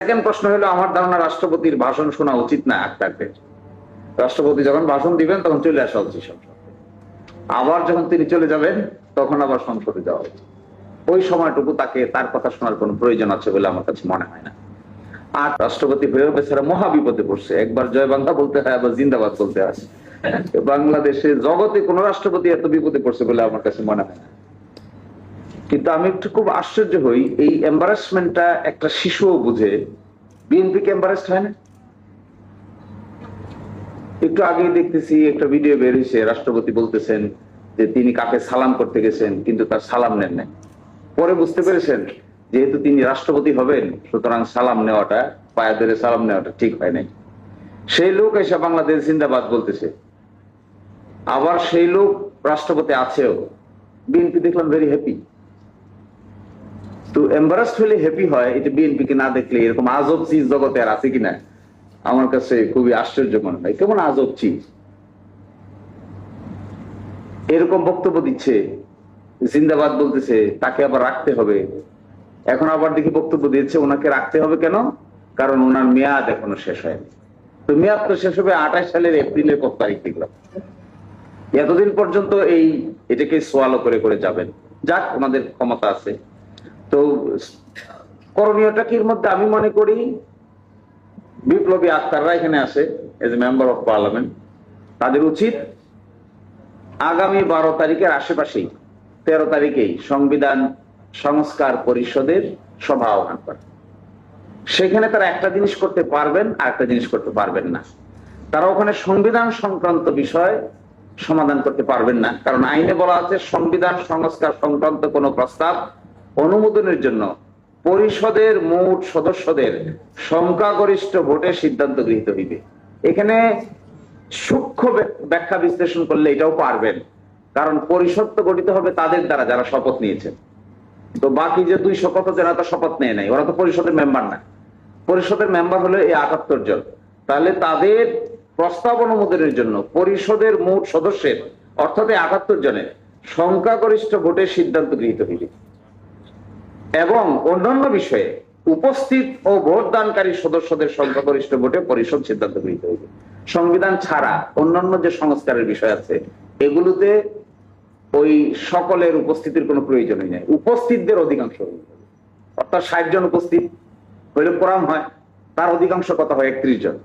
Second প্রশ্ন হলো, আমার ধারণা রাষ্ট্রপতির ভাষণ শোনা উচিত না আক্তারদের। রাষ্ট্রপতি যখন ভাষণ দিবেন তখন চলে আসা উচিত সংসদে, আবার যখন তিনি চলে যাবেন তখন আবার সংসদে যাওয়া উচিত। ওই সময়টুকু তাকে তার কথা শোনার কোনো প্রয়োজন আছে বলে আমার কাছে মনে হয় না। আর রাষ্ট্রপতি হয়েও বেচারা মহা বিপদে পড়ছে, একবার জয় বাংলা বলতে হয়, আবার জিন্দাবাদ বলতে হয়। বাংলাদেশে জগতে কোন রাষ্ট্রপতি এত বিপদে পড়ছে বলে আমার কাছে মনে হয় না। কিন্তু আমি একটু খুব আশ্চর্য হই, এই এম্বারাসমেন্টটা একটা শিশুও বুঝে, বিএনপি কে এম্বারাসড হয় না? একটু আগেই দেখতেছি একটা ভিডিও বের হয়েছে, রাষ্ট্রপতি বলতেছেন যে তিনি কাকে সালাম করতে গেছেন কিন্তু তার সালাম নেন নাই। পরে বুঝতে পেরেছেন যেহেতু তিনি রাষ্ট্রপতি হবেন, সুতরাং সালাম নেওয়াটা, পায়ে ধরে সালাম নেওয়াটা ঠিক হয় নাই। সেই লোক এসে বাংলাদেশ জিন্দাবাদ বলতেছে, আবার সেই লোক রাষ্ট্রপতি আছেও। বিএনপি দেখলাম ভেরি হ্যাপি। তো এম্বারাসড হলে হ্যাপি হয়, এটা বিএনপি কে না দেখলে এরকম আজব চিজ জগতে আর আছে কিনা আমার কাছে খুবই আশ্চর্য মনে হয়। কেমন আজব চিজ, এরকম বক্তব্য দিচ্ছে, জিন্দাবাদ বলতেছে, তাকে আবার রাখতে হবে। এখন আবার দেখি বক্তব্য দিচ্ছে ওনাকে রাখতে হবে কেন, কারণ ওনার মেয়াদ এখনো শেষ হয়নি। তো মেয়াদ তো শেষ হবে 28 সালের এপ্রিলের কত তারিখ দেখলাম। এতদিন পর্যন্ত এটাকে সোয়ালো করে করে যাবেন। যাক, ওনাদের ক্ষমতা আছে। তো করণীয়টা কি এর মধ্যে? আমি মনে করি বিপ্লবী আক্তাররা এখানে আসে as a member of parliament, তাদের উচিত আগামী 12 তারিখের আশেপাশেই, 13 তারিখেই সংবিধান সংস্কার পরিষদের সভা আহ্বান করা। সেখানে তারা একটা জিনিস করতে পারবেন আর একটা জিনিস করতে পারবেন না। তারা ওখানে সংবিধান সংক্রান্ত বিষয় সমাধান করতে পারবেন না, কারণ আইনে বলা আছে সংবিধান সংস্কার সংক্রান্ত কোন প্রস্তাব অনুমোদনের জন্য পরিষদের মোট সদস্যদের সংখ্যাগরিষ্ঠ ভোটে সিদ্ধান্ত গৃহীত হইবে। এখানে সূক্ষ্ম ব্যাখ্যা বিশ্লেষণ করলে এটাও পারবেন, কারণ পরিষদ তো গঠিত হবে তাদের দ্বারা যারা শপথ নিয়েছেন। তো বাকি যে 200 কত যারা তো শপথ নেয় নাই, ওরা তো পরিষদের মেম্বার না। পরিষদের মেম্বার হলো এই 78 জন। তাহলে তাদের প্রস্তাব অনুমোদনের জন্য পরিষদের মোট সদস্যের, অর্থাৎ 78 জনের সংখ্যাগরিষ্ঠ ভোটে সিদ্ধান্ত গৃহীত হইবে। এবং অন্যান্য বিষয়ে উপস্থিত ও ভোটদানকারী সদস্যদের সংখ্যাগরিষ্ঠ ভোটে পরিষদ সিদ্ধান্ত গৃহীত হইবে। সংবিধান ছাড়া অন্যান্য যে সংস্কারের বিষয় আছে এগুলোতে ওই সকলের উপস্থিতির কোনো প্রয়োজনই নেই। উপস্থিতদের অধিকাংশ, অর্থাৎ 60 জন উপস্থিত হইলে কোরাম হয়, তার অধিকাংশ কত হয়? 31 জন।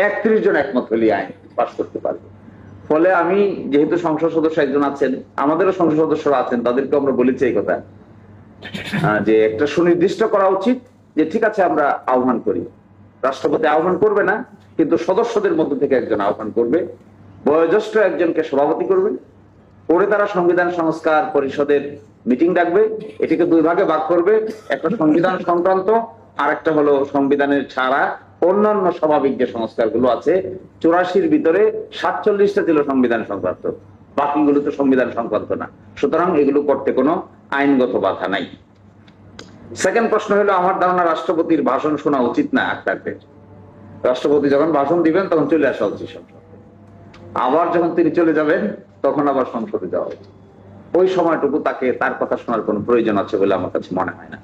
31 জন একমত হলে আইন পাস করতে পারবে। ফলে আমি যেহেতু সংসদ সদস্য একজন আছেন, আমাদেরও সংসদ সদস্যরা আছেন, তাদেরকে আমরা বলেছি এই কথা যে একটা সুনির্দিষ্ট করা উচিত যে ঠিক আছে আমরা আহ্বান করি, রাষ্ট্রপতি আহ্বান করবে না কিন্তু সদস্যদের মধ্য থেকে একজন আহ্বান করবে, বয়োজ্যেষ্ঠ একজনকে সভাপতি করবে, পরে তারা সংবিধান সংস্কার পরিষদের মিটিং ডাকবে, এটিকে 2 ভাগে ভাগ করবে, একটা সংবিধান সংক্রান্ত আর একটা হলো সংবিধানের ছাড়া অন্যান্য স্বাভাবিক যে সংস্কারগুলো আছে। 84-র ভিতরে 47টা ছিল সংবিধান সংক্রান্ত, বাকিগুলো তো সংবিধান সংক্রান্ত না। সুতরাং এগুলো করতে কোনো আইনগত বাধা নাই। সেকেন্ড প্রশ্ন হলো, আমার ধারণা রাষ্ট্রপতির ভাষণ শোনা উচিত না আক্তারদের। রাষ্ট্রপতি যখন ভাষণ দিবেন তখন চলে আসা উচিত সংসদে, আবার যখন তিনি চলে যাবেন তখন আবার সংসদে যাওয়া উচিত। ওই সময়টুকু তাকে তার কথা শোনার কোনো প্রয়োজন আছে বলে আমার কাছে মনে হয় না।